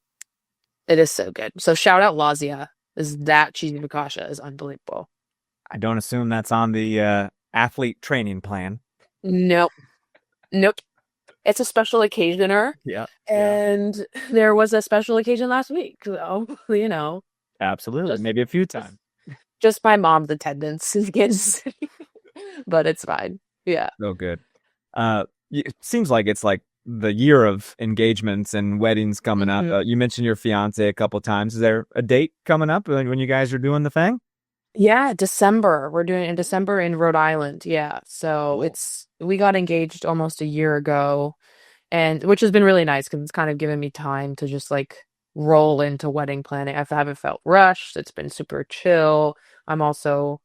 S1: It is so good. So shout out Lazia. That cheesy focaccia is unbelievable.
S2: I don't assume that's on the athlete training plan.
S1: Nope. It's a special occasioner.
S2: Yeah.
S1: And there was a special occasion last week. So,
S2: Absolutely. Maybe a few times.
S1: just my mom's attendance in Kansas City. But it's fine. Yeah.
S2: So good. It seems like it's like the year of engagements and weddings coming up. You mentioned your fiance a couple times. Is there a date coming up when you guys are doing the thing?
S1: Yeah, December. We're doing it in December in Rhode Island. Yeah. So we got engaged almost a year ago, and which has been really nice because it's kind of given me time to just like roll into wedding planning. I haven't felt rushed. It's been super chill. I'm also,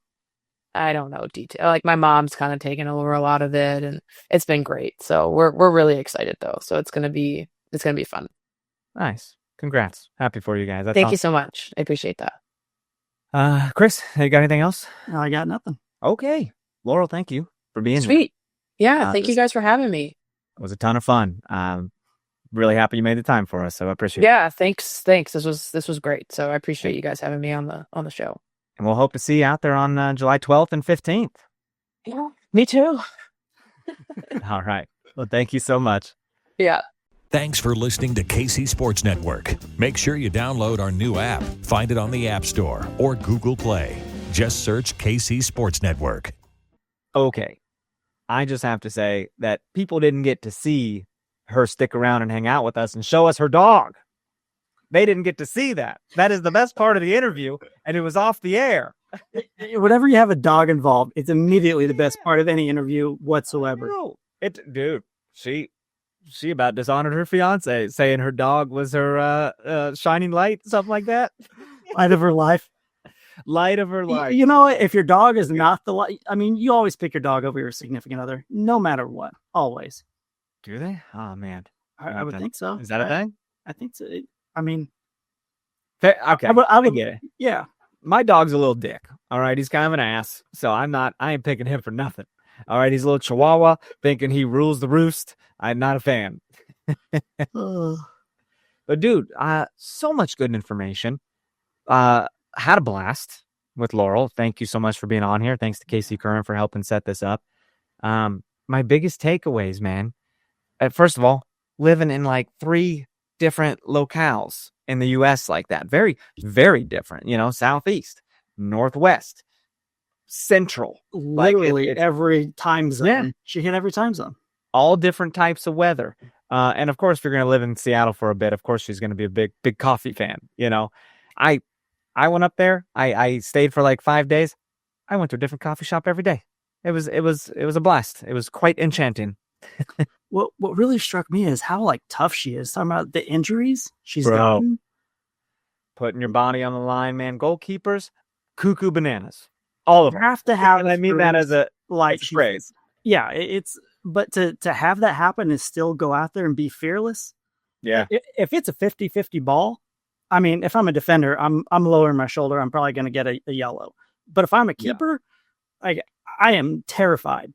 S1: I don't know, detail. Like my mom's kind of taken over a lot of it, and it's been great. So we're really excited though. So it's gonna be fun.
S2: Nice. Congrats. Happy for you guys. That's
S1: Thank you so much. I appreciate that.
S2: Chris, you got anything else?
S3: No, I got nothing.
S2: Okay. Laurel, thank you for being here.
S1: Sweet. Yeah. Thank you guys for having me.
S2: It was a ton of fun. Really happy you made the time for us. So I appreciate it.
S1: Yeah. Thanks. This was great. So I appreciate you guys having me on the show.
S2: And we'll hope to see you out there on July 12th and 15th.
S1: Yeah. Me too.
S2: All right. Well, thank you so much.
S1: Yeah.
S7: Thanks for listening to KC Sports Network. Make sure you download our new app. Find it on the App Store or Google Play. Just search KC Sports Network.
S2: Okay. I just have to say that people didn't get to see her stick around and hang out with us and show us her dog. They didn't get to see that. That is the best part of the interview, and it was off the air.
S3: Whenever you have a dog involved, it's immediately the best part of any interview whatsoever.
S2: No, dude, she about dishonored her fiance, saying her dog was her shining light, something like that.
S3: Light of her life.
S2: Light of her life.
S3: You know, if your dog is not the light, I mean, you always pick your dog over your significant other, no matter what. Always.
S2: Do they? Oh, man.
S3: I would think so.
S2: Is that a thing?
S3: I think so. I mean,
S2: okay.
S3: I would
S2: get it.
S3: Yeah.
S2: My dog's a little dick. All right. He's kind of an ass. So I ain't picking him for nothing. All right. He's a little chihuahua thinking he rules the roost. I'm not a fan. But dude, so much good information. Had a blast with Laurel. Thank you so much for being on here. Thanks to Casey Curran for helping set this up. My biggest takeaways, man. First of all, living in like 3 different locales in the U.S. like that. Very, very different. Southeast, northwest, central.
S3: Literally
S2: it's
S3: every time zone.
S2: Yeah.
S3: She hit every time zone.
S2: all different types of weather. And of course, if you're going to live in Seattle for a bit, of course, she's going to be a big coffee fan. I went up there. I stayed for like 5 days. I went to a different coffee shop every day. It was a blast. It was quite enchanting.
S3: What really struck me is how like tough she is. Talking about the injuries she's
S2: Bro.
S3: gotten.
S2: Putting your body on the line, man. Goalkeepers, cuckoo bananas. All of
S3: You
S2: them.
S3: have to have.
S2: And I mean that as a
S3: like
S2: phrase.
S3: Yeah, but to have that happen is still go out there and be fearless.
S2: Yeah.
S3: If it's a 50-50 ball, I mean, if I'm a defender, I'm lowering my shoulder. I'm probably going to get a yellow. But if I'm a keeper, I am terrified.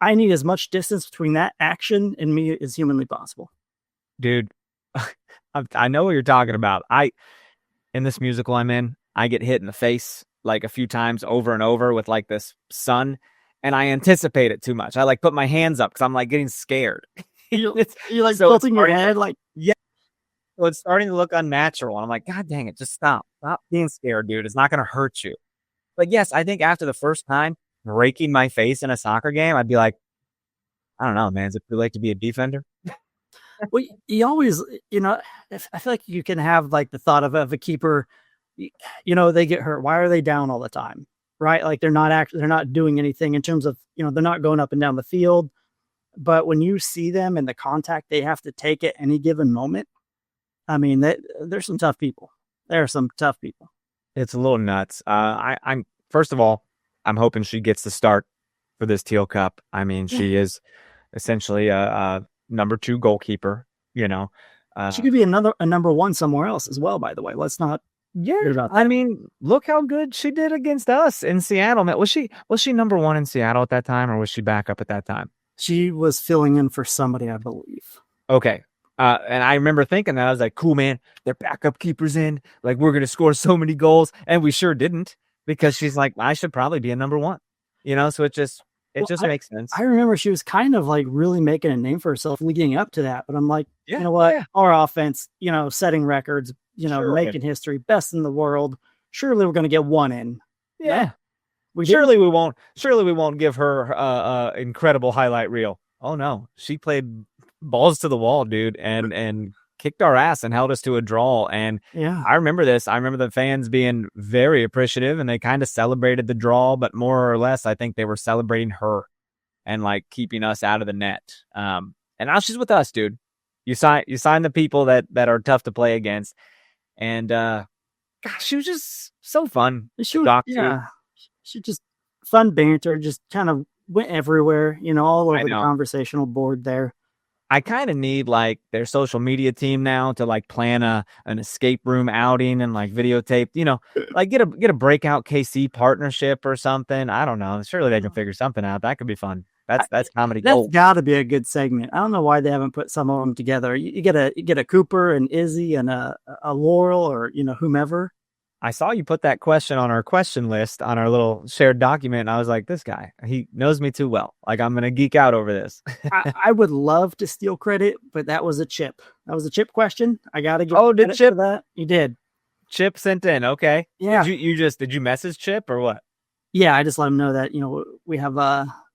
S3: I need as much distance between that action and me as humanly possible.
S2: Dude, I know what you're talking about. In this musical I'm in, I get hit in the face like a few times over and over with like this sun, and I anticipate it too much. I like put my hands up because I'm like getting scared.
S3: You're like
S2: So
S3: tilting your head like,
S2: So it's starting to look unnatural. And I'm like, God dang it, just stop. Stop being scared, dude. It's not going to hurt you. But yes, I think after the first time breaking my face in a soccer game, I'd be like, I don't know, man. Is it too late to be a defender?
S3: well, you always, I feel like you can have like the thought of a keeper, they get hurt. Why are they down all the time? Right? Like they're not doing anything in terms of, they're not going up and down the field. But when you see them and the contact they have to take at any given moment, I mean, there's some tough people. There are some tough people.
S2: It's a little nuts. I'm first of all, I'm hoping she gets the start for this Teal Cup. I mean, she is essentially a number 2 goalkeeper.
S3: She could be a number 1 somewhere else as well. By the way, let's not.
S2: Yeah, I mean, look how good she did against us in Seattle. Man, was she number 1 in Seattle at that time, or was she back up at that time?
S3: She was filling in for somebody, I believe.
S2: Okay. And I remember thinking that I was like, cool, man, their backup keeper's in. Like, we're going to score so many goals. And we sure didn't, because she's like, I should probably be a number 1, so it just makes sense.
S3: I remember she was kind of like really making a name for herself leading up to that. But I'm like, you know what?
S2: Yeah.
S3: Our offense, setting records, making history, best in the world. Surely we're going to get 1 in.
S2: Yeah.
S3: We
S2: Surely we won't give her incredible highlight reel. Oh no, she played balls to the wall, dude, and kicked our ass and held us to a draw. And I remember this. I remember the fans being very appreciative, and they kind of celebrated the draw, but more or less, I think they were celebrating her and like keeping us out of the net. And now she's with us, dude. You sign the people that are tough to play against, and gosh, she was just so fun to talk to.
S3: She just fun banter, just kind of went everywhere, all over the conversational board there.
S2: I kind of need like their social media team now to like plan an escape room outing and like videotape, like get a breakout KC partnership or something. I don't know. Surely they can figure something out. That could be fun. That's comedy gold.
S3: That's got to be a good segment. I don't know why they haven't put some of them together. You get a Cooper and Izzy and a Laurel or whomever.
S2: I saw you put that question on our question list on our little shared document, and I was like, this guy, he knows me too well. Like, I'm going to geek out over this.
S3: I would love to steal credit, but that was a Chip. That was a Chip question. I got to give
S2: did Chip
S3: for that? You did.
S2: Chip sent in. Okay.
S3: Yeah.
S2: Did you message Chip or what?
S3: Yeah, I just let him know that, we have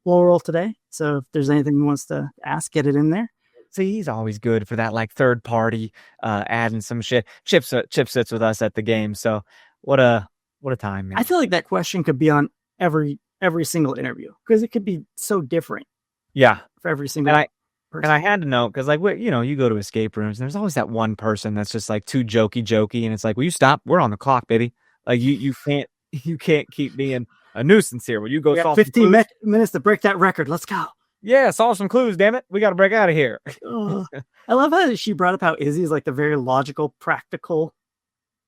S3: Laurel today. So if there's anything he wants to ask, get it in there.
S2: See, he's always good for that, like third party, adding some shit. Chip sits with us at the game, so what a time, man.
S3: I feel like that question could be on every single interview because it could be so different.
S2: Yeah,
S3: for every single.
S2: And I had to know because, like, you go to escape rooms, and there's always that one person that's just like too jokey, and it's like, will you stop? We're on the clock, baby. Like you can't keep being a nuisance here. Will you go?
S3: We got 15 minutes to break that record. Let's go.
S2: Yeah, solve some clues, damn it. We got to break out of here.
S3: I love how she brought up how Izzy is like the very logical, practical.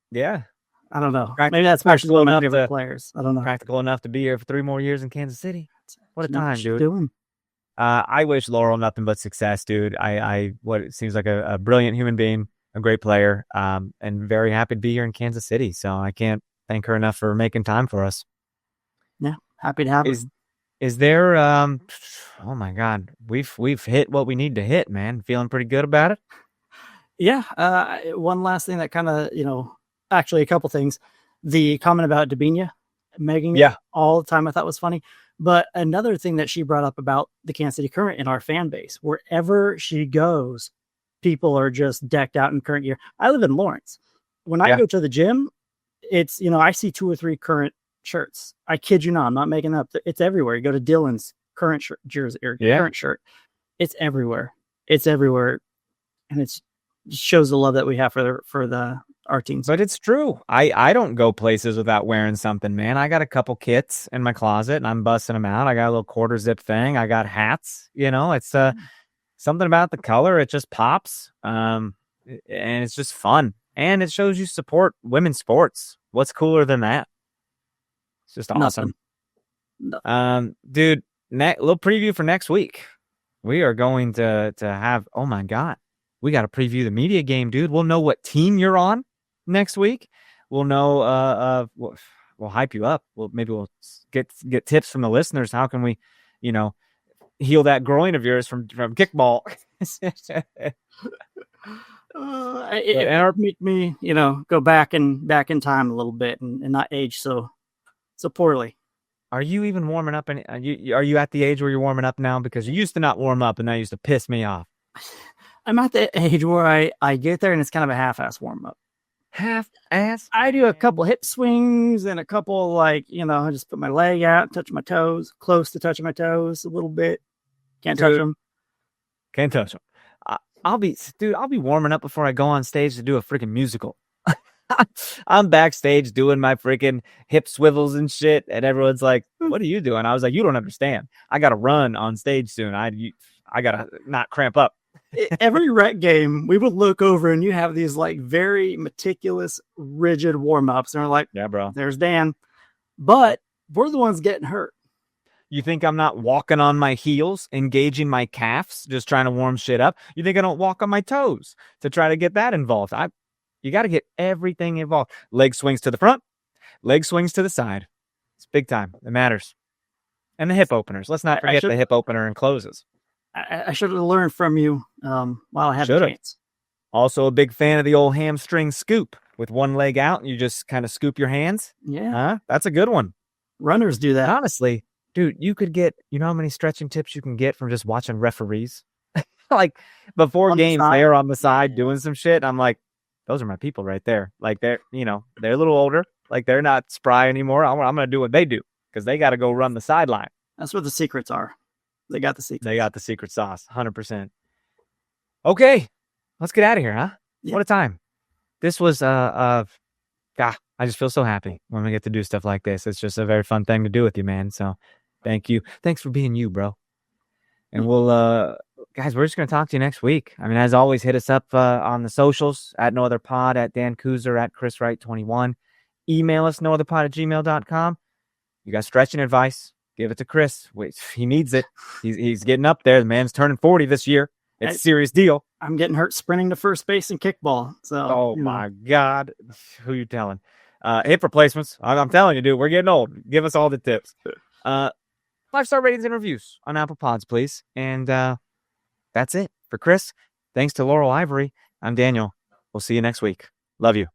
S2: Yeah.
S3: I don't know. Maybe that's practical enough for players. I don't know.
S2: Practical enough to be here for 3 more years in Kansas City. What a time, dude.
S3: Doing.
S2: I wish Laurel nothing but success, dude. What it seems like a brilliant human being, a great player, and very happy to be here in Kansas City. So I can't thank her enough for making time for us.
S3: Yeah, happy to have her.
S2: Is there oh my God, we've hit what we need to hit, man. Feeling pretty good about it?
S3: Yeah. One last thing that kind of, actually a couple things. The comment about Dabinia, Megan,
S2: Yeah.
S3: all the time I thought was funny. But another thing that she brought up about the Kansas City Current in our fan base, wherever she goes, people are just decked out in Current gear. I live in Lawrence. When I go to the gym, it's, I see 2 or 3 Current shirts. I kid you not. I'm not making up. It's everywhere. You go to Dylan's Current shirt, jersey, or Current shirt. It's everywhere. It's everywhere. And it shows the love that we have for our teams.
S2: But it's true. I don't go places without wearing something, man. I got a couple kits in my closet and I'm busting them out. I got a little quarter zip thing. I got hats. It's something about the color. It just pops. And it's just fun. And it shows you support women's sports. What's cooler than that? It's just awesome. Dude, little preview for next week. We are going to have, oh my God, we got to preview the media game, dude. We'll know what team you're on next week. We'll know, we'll hype you up. Maybe we'll get tips from the listeners. How can we, heal that groin of yours from kickball?
S3: It make me, go back in time a little bit and not age so poorly.
S2: Are you even warming up? Are you at the age where you're warming up now? Because you used to not warm up, and that used to piss me off.
S3: I'm at the age where I get there, and it's kind of a half-ass warm-up.
S2: Half-ass?
S3: I do a couple hip swings and a couple, I just put my leg out, touch my toes, close to touching my toes a little bit. Can't touch them.
S2: Can't touch them. I'll be warming up before I go on stage to do a freaking musical. I'm backstage doing my freaking hip swivels and shit, and everyone's like, "What are you doing?" I was like, "You don't understand. I got to run on stage soon. I got to not cramp up."
S3: Every rec game, we would look over and you have these very meticulous, rigid warm-ups, and we're like,
S2: "Yeah, bro,
S3: there's Dan," but we're the ones getting hurt.
S2: You think I'm not walking on my heels, engaging my calves, just trying to warm shit up? You think I don't walk on my toes to try to get that involved? You got to get everything involved. Leg swings to the front, leg swings to the side. It's big time. It matters. And the hip openers. Let's not forget the hip opener and closes.
S3: I should have learned from you while I had the chance.
S2: Also a big fan of the old hamstring scoop with one leg out and you just kind of scoop your hands.
S3: Yeah.
S2: That's a good one.
S3: Runners do that.
S2: Honestly, dude, you could get, how many stretching tips you can get from just watching referees? Before games, they're on the side doing some shit. I'm like, those are my people right there. They're a little older. They're not spry anymore. I'm going to do what they do because they got to go run the sideline.
S3: That's where the secrets are. They got the secret.
S2: They got the secret sauce, 100%. Okay, let's get out of here, huh? Yeah. What a time. This was, God, I just feel so happy when we get to do stuff like this. It's just a very fun thing to do with you, man. So thank you. Thanks for being you, bro. And we'll, guys, we're just going to talk to you next week. I mean, as always, hit us up on the socials at NoOtherPod, at Dan Kooser, at Chris Wright 21. Email us, nootherpod@gmail.com. You got stretching advice, give it to Chris. Wait, he needs it. He's getting up there. The man's turning 40 this year. It's a serious deal.
S3: I'm getting hurt sprinting to first base and kickball. So,
S2: oh my God. Who you telling? Hip replacements. I'm telling you, dude, we're getting old. Give us all the tips. 5-star ratings and reviews on Apple Pods, please. And that's it for Chris. Thanks to Laurel Ivory. I'm Daniel. We'll see you next week. Love you.